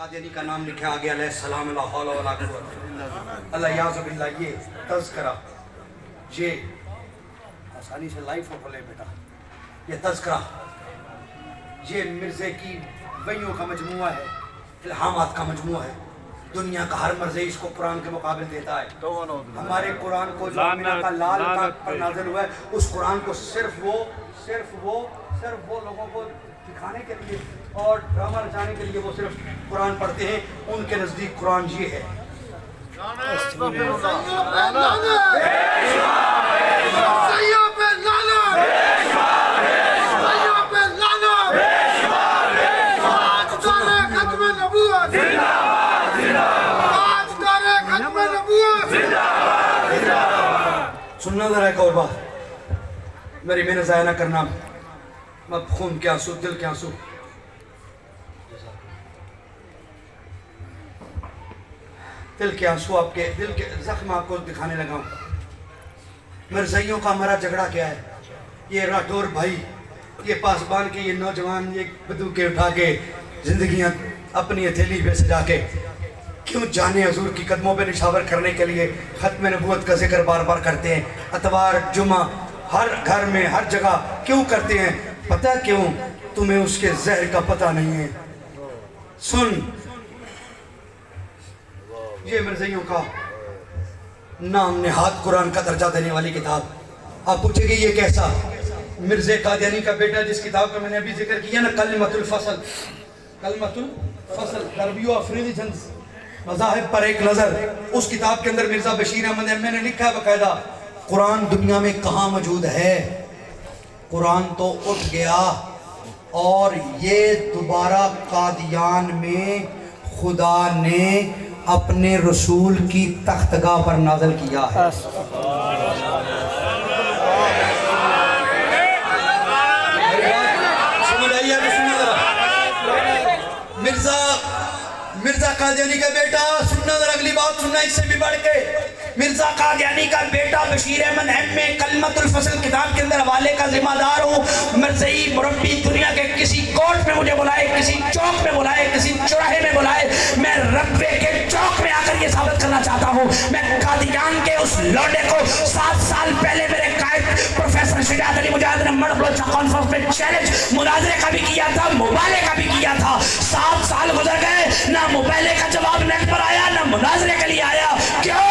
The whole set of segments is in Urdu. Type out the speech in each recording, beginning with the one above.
قادیانی کا نام لکھا آگے علیہ السلام لا حول ولا قوت اللہ یعوذ باللہ. یہ تذکرہ یہ آسانی سے لائف ہو لے بیٹا. یہ تذکرہ یہ مرزے کی وحیوں کا مجموعہ ہے, الہامات کا مجموعہ ہے. دنیا کا ہر مرضی اس کو قرآن کے مقابل دیتا ہے. ہمارے قرآن کو جو امینہ کا لال پر نازل ہوا ہے, اس قرآن کو صرف وہ لوگوں کو دکھانے کے لیے اور ڈرامہ رچانے کے لیے وہ صرف قرآن پڑھتے ہیں. ان کے نزدیک قرآن یہ ہے. سننا ذرا ایک اور بات, میری محنت ضائع نہ کرنا. اب خون کے آنسو, دل کے آنسو, دل کے آنسو, آپ کے دل کے زخم آپ کو دکھانے لگا ہوں. مرزائیوں کا ہمارا جھگڑا کیا ہے؟ یہ راٹور بھائی, یہ پاسبان کے یہ نوجوان, یہ بندوقیں اٹھا کے زندگیاں اپنی ہتھیلی پہ سجا کے کیوں جانے حضور کی قدموں پہ نشاور کرنے کے لیے ختم نبوت کا ذکر بار بار کرتے ہیں؟ اتوار جمعہ ہر گھر میں ہر جگہ کیوں کرتے ہیں؟ پتہ کیوں؟ تمہیں اس کے زہر کا پتہ نہیں ہے. سن, یہ مرزائیوں کا نام نہاد قرآن کا درجہ دینے والی کتاب. آپ پوچھیں گے یہ کیسا؟ مرزا قادیانی کا بیٹا جس کتاب کا میں نے ابھی ذکر کیا نا, کلمۃ الفصل, کلمۃ الفصل, غربی و افریدی جنس مذاہب پر ایک نظر, اس کتاب کے اندر مرزا بشیر احمد احمد نے لکھا ہے باقاعدہ, قرآن دنیا میں کہاں موجود ہے؟ قرآن تو اٹھ گیا اور یہ دوبارہ قادیان میں خدا نے اپنے رسول کی تختگاہ پر نازل کیا ہے. سمجھ آئیے تو سننا ذرا. مرزا قادیانی کا بیٹا, سننا ذرا اگلی بات سننا اس سے بھی بڑھ کے. مرزا قادیانی کا بیٹا بشیر احمد احمد میں کلمۃ الفصل کتاب کے اندر حوالے کا ذمہ دار ہوں. مرزائی مربی دنیا کے کسی کوٹ میں مجھے بلائے, کسی چوک میں بلائے, کسی چوراہے میں بلائے, میں ربے کے چوک میں آ کر یہ ثابت کرنا چاہتا ہوں, میں قادیان کے اس لوڈے کو 7 سال پہلے میرے قائد پروفیسر شجاعت علی مجاہد نے مرد بلوچہ کانفرنس میں چیلنج مناظرے کا بھی کیا تھا, مبالغے کا بھی کیا تھا. 7 سال گزر گئے, نہ مبالغے کا جواب نیٹ پر آیا, نہ مناظرے کے لیے آیا. کیوں؟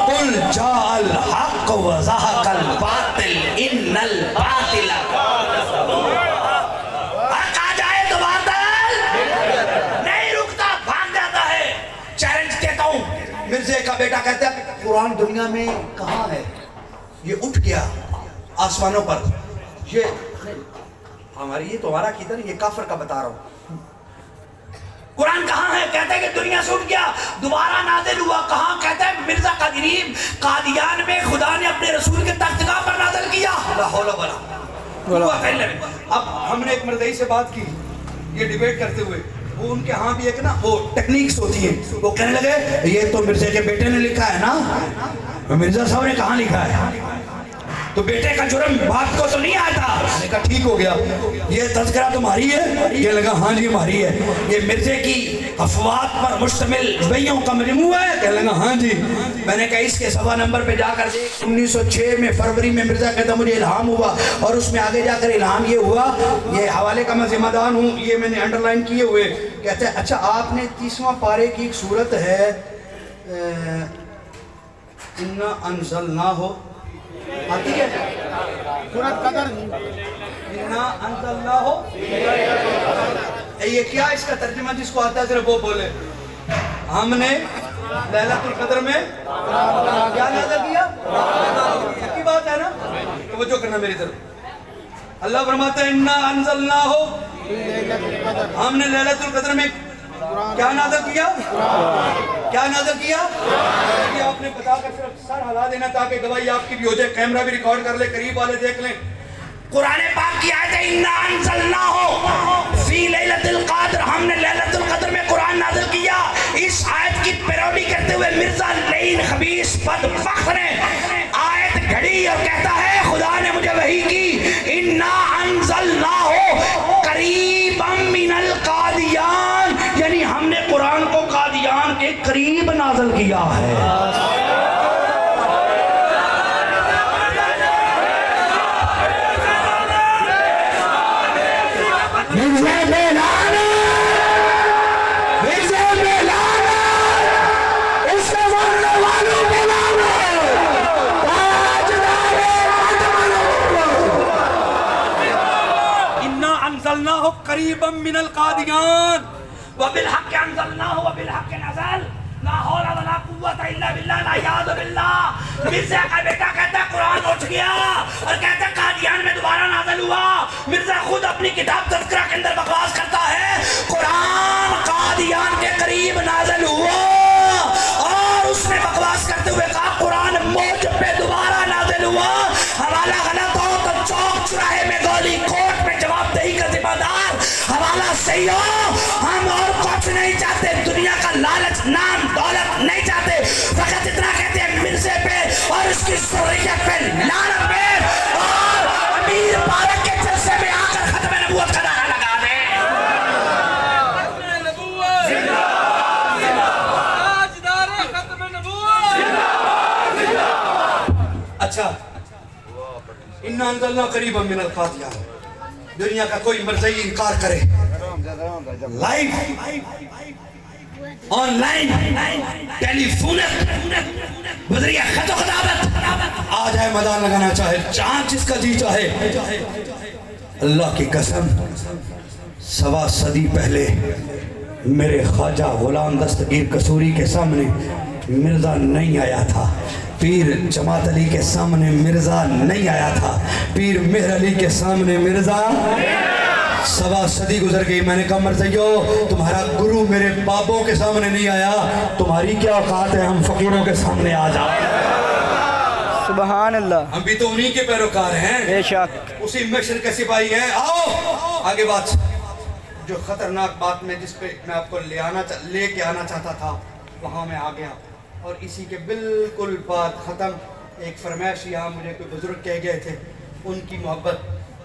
قل جاء الحق وزهق الباطل ان الباطل حق آ جائے تو باطل نہیں رکتا, بھاگ جاتا ہے. چیلنج دیتا ہوں. مرزا کا بیٹا کہتا ہے قرآن دنیا میں کہاں ہے؟ یہ اٹھ گیا آسمانوں پر. یہ ہماری, یہ تمہارا کدھر, یہ کافر کا بتا رہا ہوں. قرآن کہاں ہے؟ کہتا ہے کہ دنیا سے اٹھ گیا, دوبارہ نازل ہوا. کہاں؟ کہتا ہے مرزا قادری قادیان میں خدا نے اپنے رسول کے تختگاہ پر نازل کیا. لا حول ولا قوت. اب ہم نے ایک مرزائی سے بات کی, یہ ڈیبیٹ کرتے ہوئے, وہ ان کے ہاں بھی ایک نا وہ ٹیکنیکس ہوتی ہیں. وہ کہنے لگے یہ تو مرزا کے بیٹے نے لکھا ہے نا, مرزا صاحب نے کہاں لکھا ہے؟ تو بیٹے کا جرم باپ کو تو نہیں آتا. میں نے کہا ٹھیک ہو گیا, یہ تذکرہ تمہاری ہے؟ یہ لگا ہاں جی ہماری ہے. یہ مرزے کی افواہات پر مشتمل وحیوں کا مجموعہ ہے؟ کہنے لگا ہاں جی. میں نے کہا اس کے 7 نمبر پہ جا کر دیکھ. 1906 میں فروری میں مرزا کہتا مجھے الہام ہوا, اور اس میں آگے جا کر الہام یہ ہوا, یہ حوالے کا میں ذمہ دار ہوں, یہ میں نے انڈر لائن کیے ہوئے. کہتے ہیں اچھا آپ نے 30واں پارے کی ایک صورت ہے اِنَّا أَنزَلْنَاهُ, آتی ہے سورۃ قدر, اِنَّا أَنزَلْنَاهُ. یہ کیا اس کا ترجمہ جس کو آتا ہے صرف وہ بولے. ہم نے لیلۃ القدر میں کیا نازل کیا؟ کی بات ہے نا, توجہ کرنا میری طرف. اللہ فرماتا ہے اِنَّا أَنزَلْنَاهُ, ہم نے لیلۃ القدر میں کیا نازل کیا؟ کیا نازل کیا؟ یہ آپ نے بتا کر صرف سر ہلا دینا تاکہ گواہی آپ کی بھی ہو جائے, کیمرہ بھی ریکارڈ کر لے, قریب والے دیکھ لیں. قرآن پاک کی آیت ہے اِنَّا أَنزَلْنَاهُ فِي لَيْلَةِ الْقَدْرِ, ہم نے لیلۃ القدر میں قرآن نازل کیا. اس آیت کی پیروڈی کرتے ہوئے مرزا لعین خبیث بدبخت نے آیت گھڑی اور کہتا ہے خدا نے مجھے وحی کی اِنَّا أَنزَلْنَاهُ قَرِيبًا مِنَ الْقَادِيَانِ, یعنی ہم نے قرآن نازل کیا ہے. قریبا من القادیان وبالحق انزلناه وبالحق نزل لا حول ولا قوت الا باللہ لا یاد باللہ. مرزا کا بیٹا کہتا ہے قرآن اٹھ گیا اور کہتا ہے قادیان میں دوبارہ نازل ہوا. مرزا خود اپنی کتاب تذکرہ کے اندر بکواس کرتا ہے قرآن قادیان کے قریب نازل ہوا اور اس نے بکواس کرتے ہوئے کہا قرآن موج پہ دوبارہ نازل ہوا. حوالہ غلط ہو تو چوک چراہے میں گولی کوٹ میں جواب دہی کا ذمہ دار حوالہ صحیح ہو. ہم اور کچھ نہیں چاہتے, دنیا کا لالچ نام دولت نہیں چاہتے, فقط اتنا کہتے ہیں مرزے پہ اور اس کی ذریت پہ لعنت پہ اور امیر پارک کے جلسے میں آ کر ختم نبوت کا نعرہ لگا دیں. اچھا اِنَّا انزلنا قریبا من القادیان. دنیا کا کوئی مرزائی انکار کرے live online telephonic بذریعہ خط و خطابت آ جائے میدان لگانا چاہے چاند جس کا جی چاہے. اللہ کی قسم 1.25 صدی پہلے میرے خواجہ غلام دستگیر قصوری کے سامنے مرزا نہیں آیا تھا, پیر جماعت علی کے سامنے مرزا نہیں آیا تھا, پیر مہر علی کے سامنے مرزا. 1.25 صدی گزر گئی. میں نے کہا مرزائیو تمہارا گرو میرے بابوں کے سامنے نہیں آیا, تمہاری کیا اوقات ہے ہم فقیروں کے سامنے آ جائیں. سبحان اللہ. ہم بھی تو انہی کے پیروکار ہیں, بے شک اسی مشر کے سپاہی ہیں. آؤ آگے بات. جو خطرناک بات میں جس پہ میں آپ کو لے کے آنا چاہتا تھا وہاں میں آ گیا, اور اسی کے بالکل بات ختم. ایک فرمائش یہاں مجھے کوئی بزرگ کہہ گئے تھے, ان کی محبت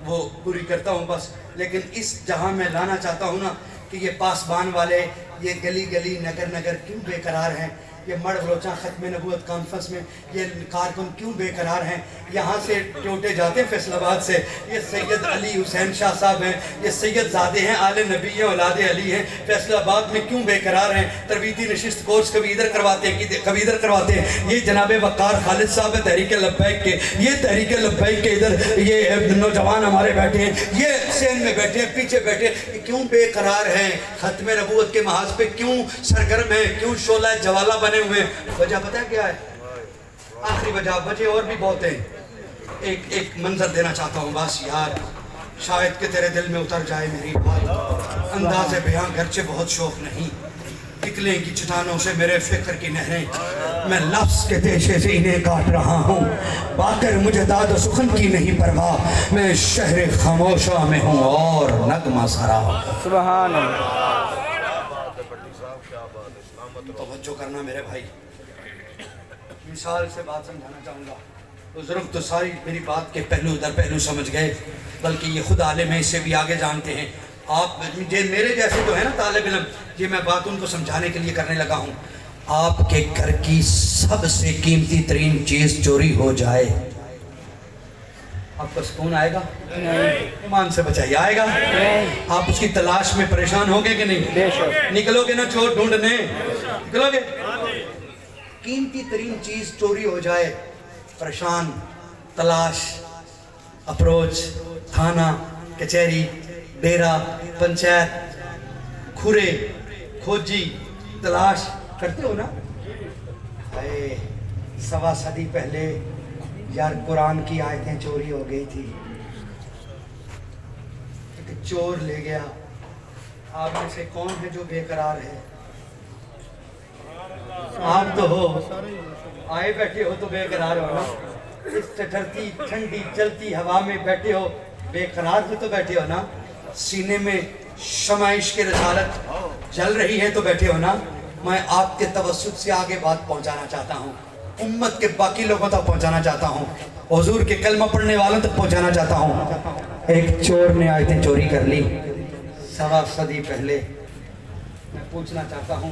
وہ پوری کرتا ہوں بس. لیکن اس جہاں میں لانا چاہتا ہوں نا کہ یہ پاسبان والے, یہ گلی گلی نگر نگر کیوں بے قرار ہیں, یہ مڑ بلوچاں ختم نبوت کانفرنس میں یہ کارکن کیوں بے قرار ہیں. یہاں سے ٹوٹے جاتے ہیں فیصل آباد سے, یہ سید علی حسین شاہ صاحب ہیں, یہ سید زادے ہیں, آل نبی ہیں, اولاد علی ہیں, فیصل آباد میں کیوں بے قرار ہیں. تربیتی نشست کورس کبھی ادھر کرواتے ہیں کبھی ادھر کرواتے ہیں. یہ جناب وقار خالد صاحب ہے تحریک لبیک کے, یہ تحریک لبیک کے ادھر یہ نوجوان ہمارے بیٹھے ہیں, یہ سین میں بیٹھے ہیں, پیچھے بیٹھے ہیں, کیوں بے قرار ہیں, ختم نبوت کے محاذ پہ کیوں سرگرم ہیں, کیوں شعلہ جوالہ بنے ہوئے ہیں. وجہ پتہ کیا ہے؟ آخری وجہ اور بھی بہت ہیں. ایک منظر دینا چاہتا ہوں بس یار, شاید کہ تیرے دل میں اتر جائے میری بات. انداز بیاں گرچہ بہت شوق نہیں, نکلیں کی چٹانوں سے میرے فکر کی نہریں, میں لفظ کے تیشے سے انہیں کاٹ رہا ہوں. باقر مجھے داد و سخن کی نہیں پرواہ, میں شہر خاموشہ میں ہوں اور نغمہ سرا. سبحان اللہ. توجہ کرنا میرے بھائی, مثال سے بات سمجھانا چاہوں گا. بزرگ تو ساری میری بات کے پہلو در پہلو سمجھ گئے, بلکہ یہ خود عالم ہے, اس سے بھی آگے جانتے ہیں. آپ میرے جیسے جو ہے نا طالب علم, یہ میں بات ان کو سمجھانے کے لیے کرنے لگا ہوں. آپ کے گھر کی سب سے قیمتی ترین چیز چوری ہو جائے, آپ کو سکون آئے گا؟ ایمان سے بچائیے, آئے گا؟ آپ اس کی تلاش میں پریشان ہوگے کہ نہیں؟ نکلو گے نا چور ڈھونڈنے, نکلو گے. قیمتی ترین چیز چوری ہو جائے, پریشان, تلاش, اپروچ, تھانہ, کچہری, ڈیرہ, پنچایت, کھورے, کھوجی, تلاش کرتے ہو نا. 1.25 صدی پہلے یار قرآن کی آیتیں چوری ہو گئی تھی, ایک چور لے گیا. آپ میں سے کون ہے جو بے قرار ہے؟ آپ تو ہو, آئے بیٹھے ہو تو بے قرار ہو نا. اس ٹھٹھرتی ٹھنڈی چلتی ہوا میں بیٹھے ہو, بے قرار ہو تو بیٹھے ہو نا. سینے میں شمع عشق رسالت جل رہی ہے تو بیٹھے ہو نا. میں آپ کے توسط سے آگے بات پہنچانا چاہتا ہوں, امت کے باقی لوگوں تک پہنچانا چاہتا ہوں, حضور کے کلمہ پڑھنے والوں تک پہنچانا چاہتا ہوں. ایک چور نے آیتیں چوری کر لی 1.25 صدی پہلے. میں پوچھنا چاہتا ہوں